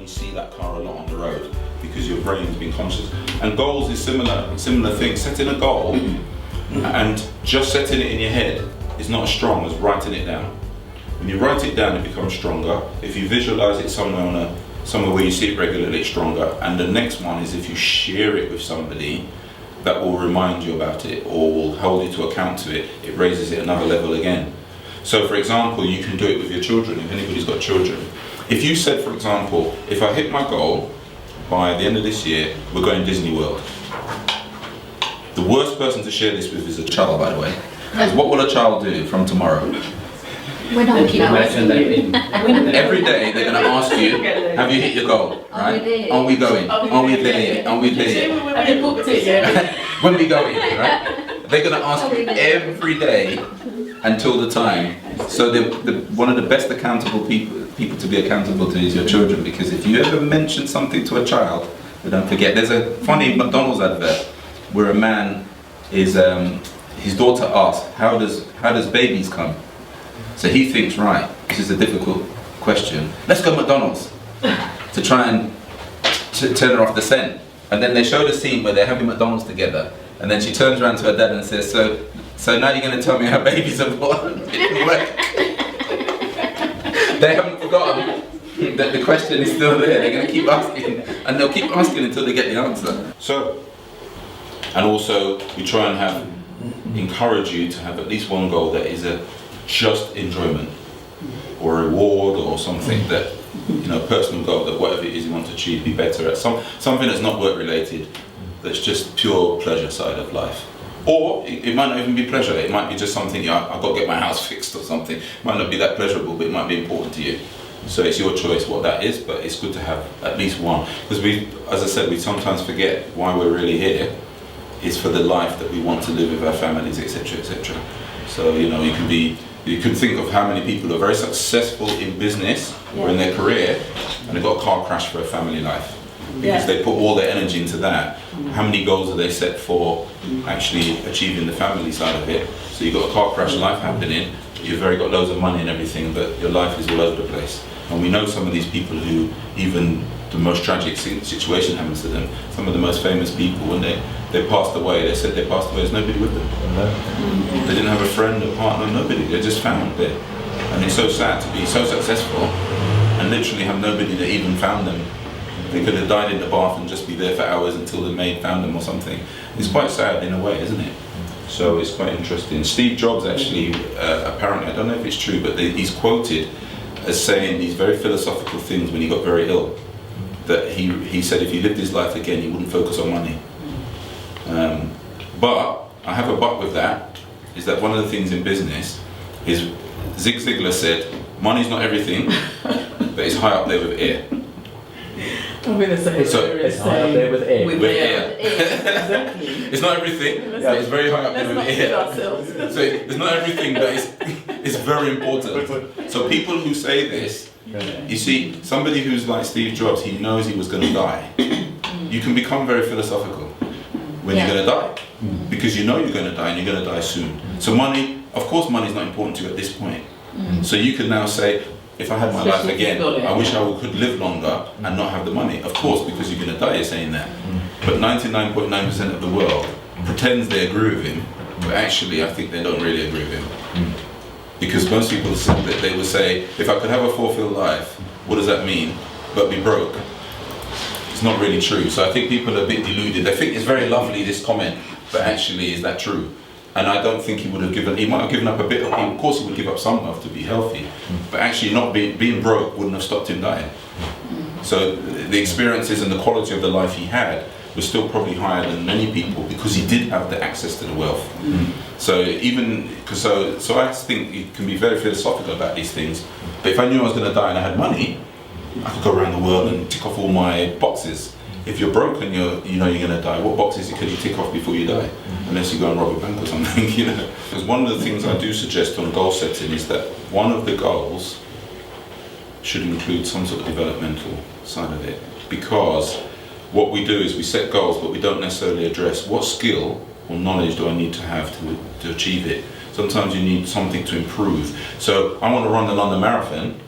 see that car a lot on the road because your brain's been conscious. And goals is similar thing. Setting a goal and just setting it in your head is not as strong as writing it down. When you write it down, it becomes stronger. If you visualize it somewhere where you see it regularly, it's stronger. And the next one is if you share it with somebody that will remind you about it or will hold you to account to it, it raises it another level again. So for example, you can do it with your children, if anybody's got children. If you said, for example, if I hit my goal by the end of this year, we're going Disney World. The worst person to share this with is a child, by the way. Because what will a child do from tomorrow? We're not looking Every day they're going to ask you, have you hit your goal? Right? Are we going? Are we there yet? Are we there yet? Have you booked it yet? When we going, right? They're going to ask you every day until the time. So one of the best accountable people to be accountable to is your children, because if you ever mention something to a child, they don't forget. There's a funny McDonald's advert where a man is his daughter asked, how does babies come? So he thinks, right, this is a difficult question. Let's go McDonald's to try and turn her off the scent. And then they show the scene where they're having McDonald's together, and then she turns around to her dad and says, so now you're going to tell me how babies are born? It didn't work. They haven't forgotten that the question is still there. They're going to keep asking, and they'll keep asking until they get the answer. So, and also we try and encourage you to have at least one goal that is a just enjoyment or reward or something that, personal goal, that whatever it is you want to achieve, be better at something that's not work related, that's just pure pleasure side of life. Or it might not even be pleasure, it might be just something, I've got to get my house fixed or something. It might not be that pleasurable, but it might be important to you. So it's your choice what that is, but it's good to have at least one. Because as I said, we sometimes forget why we're really here. It's for the life that we want to live with our families, etc., etc. So, you can think of how many people are very successful in business or in their career and they've got a car crash for a family life. Because they put all their energy into that. How many goals are they set for actually achieving the family side of it? So you've got a car crash life happening, you've very got loads of money and everything, but your life is all over the place. And we know some of these people who even the most tragic situation happens to them. Some of the most famous people, when they passed away, they said they passed away, there's nobody with them. They didn't have a friend, a partner, nobody. They're just found there. And it's so sad to be so successful and literally have nobody that even found them. They could have died in the bath and just be there for hours until the maid found them or something. It's quite sad in a way, isn't it? So it's quite interesting. Steve Jobs actually, apparently, I don't know if it's true, but he's quoted as saying these very philosophical things when he got very ill. That he said if he lived his life again, he wouldn't focus on money. But I have a but with that, is that one of the things in business is Zig Ziglar said, money's not everything, but it's high up there with air. I'm going to say it's high up there with air. With air. Exactly. It's not everything, but it's very high up there with air. So it's not everything, but it's very important. So people who say this, you see, somebody who's like Steve Jobs, he knows he was going to die. You can become very philosophical when you're going to die, because you know you're going to die and you're going to die soon. So money, of course money is not important to you at this point. So you can now say, if I had my life again, I wish I could live longer and not have the money. Of course, because you're going to die, you're saying that. But 99.9% of the world pretends they agree with him, but actually I think they don't really agree with him. Because most people say that they will say, if I could have a fulfilled life, what does that mean? But be broke. It's not really true. So I think people are a bit deluded. They think it's very lovely, this comment, but actually is that true? And I don't think he might have given up a bit of course he would give up some wealth to be healthy, but actually not being broke wouldn't have stopped him dying. So the experiences and the quality of the life he had was still probably higher than many people because he did have the access to the wealth. So so I think you can be very philosophical about these things. But if I knew I was going to die and I had money, I could go around the world and tick off all my boxes. If you're broke and you know you're going to die, what boxes can you tick off before you die? Unless you go and rob a bank or something, Because one of the things I do suggest on goal setting is that one of the goals should include some sort of developmental side of it. Because what we do is we set goals, but we don't necessarily address what skill or knowledge do I need to have to achieve it. Sometimes you need something to improve. So I want to run the London Marathon,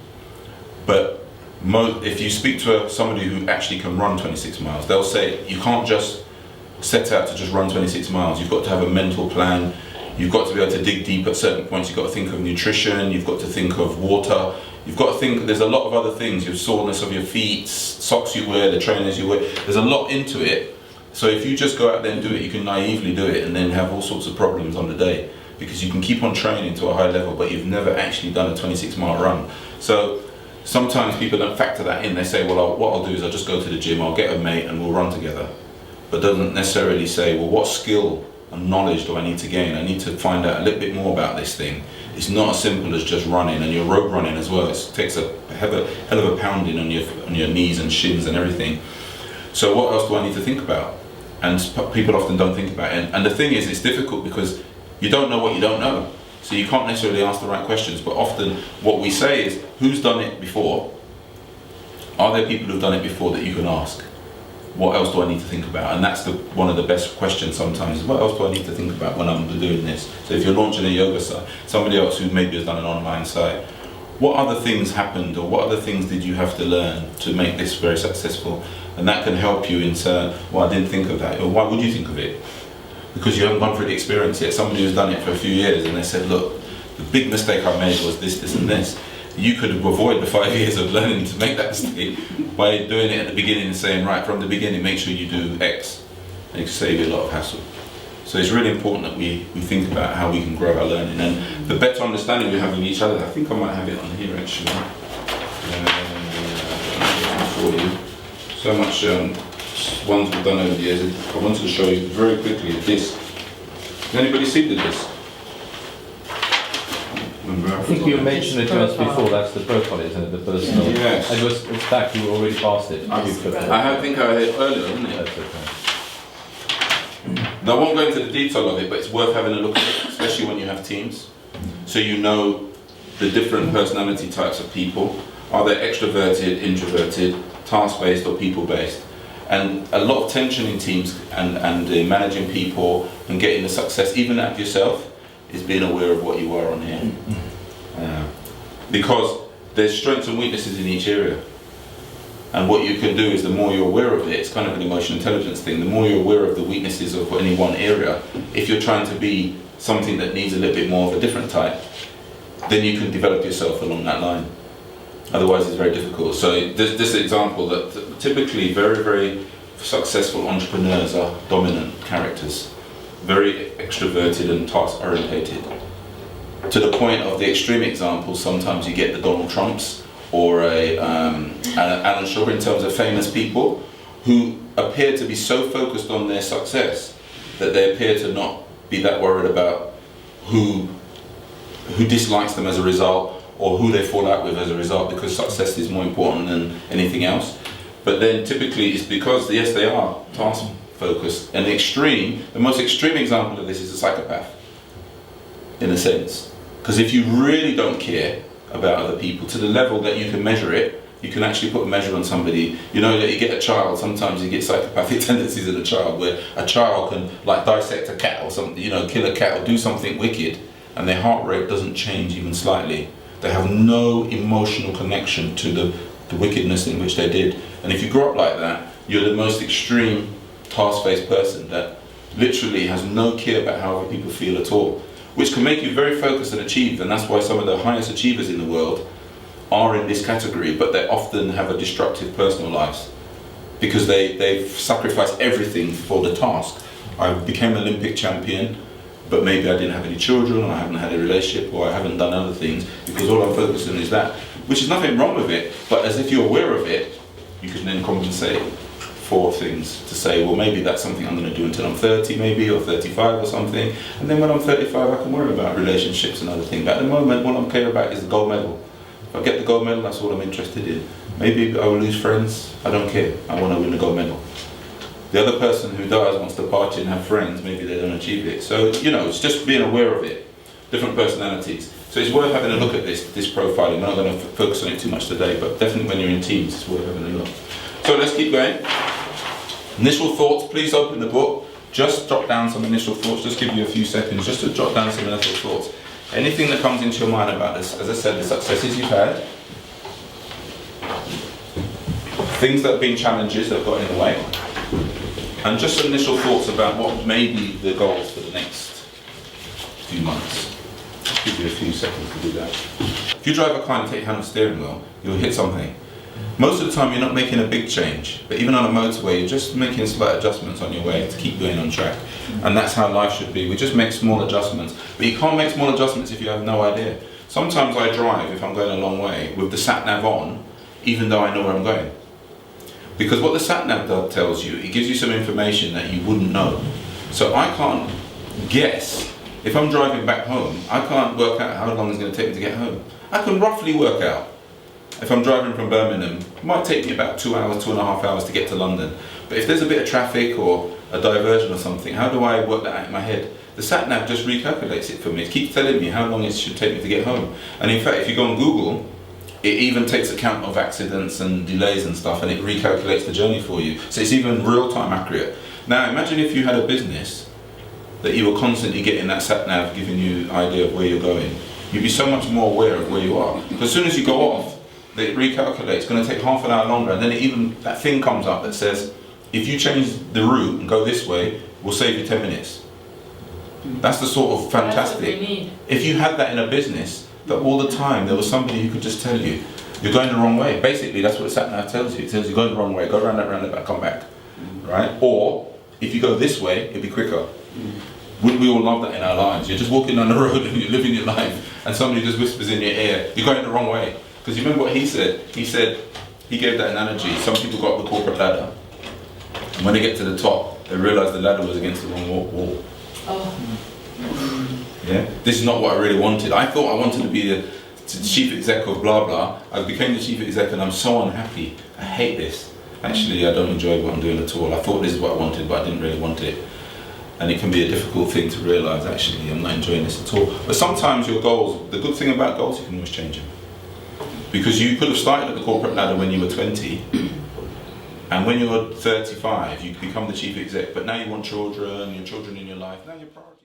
but if you speak to somebody who actually can run 26 miles, they'll say you can't just set out to just run 26 miles. You've got to have a mental plan. You've got to be able to dig deep at certain points. You've got to think of nutrition. You've got to think of water. You've got to think, there's a lot of other things, your soreness of your feet, socks you wear, the trainers you wear. There's a lot into it. So if you just go out there and do it, you can naively do it and then have all sorts of problems on the day, because you can keep on training to a high level, but you've never actually done a 26-mile run. So sometimes people don't factor that in. They say, well, what I'll do is I'll just go to the gym, I'll get a mate and we'll run together. But doesn't necessarily say, well, what skill and knowledge do I need to gain? I need to find out a little bit more about this thing. It's not as simple as just running, and you're road running as well. It takes a hell of a pounding on your knees and shins and everything. So what else do I need to think about? And people often don't think about it. And the thing is, it's difficult because you don't know what you don't know. So you can't necessarily ask the right questions. But often what we say is, who's done it before? Are there people who've done it before that you can ask? What else do I need to think about? And that's one of the best questions sometimes, is what else do I need to think about when I'm doing this? So if you're launching a yoga site, somebody else who maybe has done an online site, what other things happened, or what other things did you have to learn to make this very successful? And that can help you in saying, well, I didn't think of that, or why would you think of it? Because you haven't gone through the experience yet. Somebody who's done it for a few years and they said, look, the big mistake I made was this, this and this. You could have avoided the 5 years of learning to make that mistake by doing it at the beginning and saying, right, from the beginning, make sure you do X. And it can save you a lot of hassle. So it's really important that we think about how we can grow our learning, and the better understanding we have of each other. I think I might have it on here actually. For you. So much ones we've done over the years. I wanted to show you very quickly a disc. Has anybody seen the disc? I think you mentioned it to us before. That's the profile, isn't it? The personal. Yes. It's back. You already passed it. I think I had it earlier, didn't it? That's okay. Now, I won't go into the detail of it, but it's worth having a look at it, especially when you have teams. So you know the different personality types of people. Are they extroverted, introverted, task-based or people-based? And a lot of tension in teams and managing people and getting the success, even out of yourself, is being aware of what you are on here. Because there's strengths and weaknesses in each area. And what you can do is, the more you're aware of it, it's kind of an emotional intelligence thing, the more you're aware of the weaknesses of any one area, if you're trying to be something that needs a little bit more of a different type, then you can develop yourself along that line. Otherwise it's very difficult. So this example that typically very, very successful entrepreneurs are dominant characters, very extroverted and task orientated. To the point of the extreme examples, sometimes you get the Donald Trumps or Alan Sugar, in terms of famous people who appear to be so focused on their success that they appear to not be that worried about who dislikes them as a result, or who they fall out with as a result, because success is more important than anything else. But then typically it's because, yes, they are task focused. And the most extreme example of this is a psychopath, in a sense. Because if you really don't care about other people to the level that you can measure it, you can actually put a measure on somebody. You know that you get a child, sometimes you get psychopathic tendencies in a child, where a child can like dissect a cat or something, kill a cat or do something wicked, and their heart rate doesn't change even slightly. They have no emotional connection to the wickedness in which they did. And if you grow up like that, you're the most extreme task-based person that literally has no care about how other people feel at all, which can make you very focused and achieved. And that's why some of the highest achievers in the world are in this category, but they often have a destructive personal lives because they've sacrificed everything for the task. I became an Olympic champion, but maybe I didn't have any children, or I haven't had a relationship, or I haven't done other things, because all I'm focused on is that, which is nothing wrong with it, but as if you're aware of it, you can then compensate for things to say, well, maybe that's something I'm going to do until I'm 30 maybe, or 35 or something, and then when I'm 35 I can worry about relationships and other things. But at the moment, what I'm care about is the gold medal. If I get the gold medal, that's all I'm interested in. Maybe I will lose friends, I don't care, I want to win the gold medal. The other person who does wants to party and have friends, maybe they don't achieve it. So, it's just being aware of it, different personalities. So it's worth having a look at this profiling. We're not going to focus on it too much today, but definitely when you're in teams, it's worth having a look. So let's keep going. Initial thoughts, please open the book. Just jot down some initial thoughts, just give you a few seconds, just to jot down some initial thoughts. Anything that comes into your mind about this, as I said, the successes you've had, things that have been challenges that have got in the way, and just some initial thoughts about what may be the goals for the next few months. I'll give you a few seconds to do that. If you drive a car and take your hand off the steering wheel, you'll hit something. Most of the time you're not making a big change, but even on a motorway you're just making slight adjustments on your way to keep going on track. And that's how life should be. We just make small adjustments, but you can't make small adjustments if you have no idea. Sometimes I drive, if I'm going a long way, with the sat-nav on, even though I know where I'm going. Because what the sat-nav tells you, it gives you some information that you wouldn't know. So I can't guess. If I'm driving back home, I can't work out how long it's going to take me to get home. I can roughly work out. If I'm driving from Birmingham, it might take me about 2 hours, 2.5 hours to get to London. But if there's a bit of traffic or a diversion or something, how do I work that out in my head? The sat-nav just recalculates it for me. It keeps telling me how long it should take me to get home. And in fact, if you go on Google, it even takes account of accidents and delays and stuff, and it recalculates the journey for you. So it's even real-time accurate. Now imagine if you had a business that you were constantly getting that sat-nav giving you an idea of where you're going. You'd be so much more aware of where you are. Because as soon as you go off, it recalculates. It's going to take half an hour longer, and then that thing comes up that says, if you change the route and go this way, we'll save you 10 minutes. That's the sort of fantastic. That's what we need. If you had that in a business, that all the time there was somebody who could just tell you, you're going the wrong way. Basically, that's what the sat-nav tells you. It tells you, go the wrong way, go around that back, come back. Right? Or, if you go this way, it'll be quicker. Wouldn't we all love that in our lives? You're just walking down the road and you're living your life, and somebody just whispers in your ear, you're going the wrong way. Because you remember what he said? He gave that analogy. Some people go up the corporate ladder, and when they get to the top, they realise the ladder was against the wrong wall. Yeah? This is not what I really wanted. I thought I wanted to be the chief exec of blah blah. I became the chief exec and I'm so unhappy. I hate this. Actually, I don't enjoy what I'm doing at all. I thought this is what I wanted, but I didn't really want it. And it can be a difficult thing to realise, actually, I'm not enjoying this at all. But sometimes your goals, the good thing about goals, you can always change them. Because you could have started at the corporate ladder when you were 20, and when you're 35, you become the chief exec, but now you want children, your children in your life, now you're priority.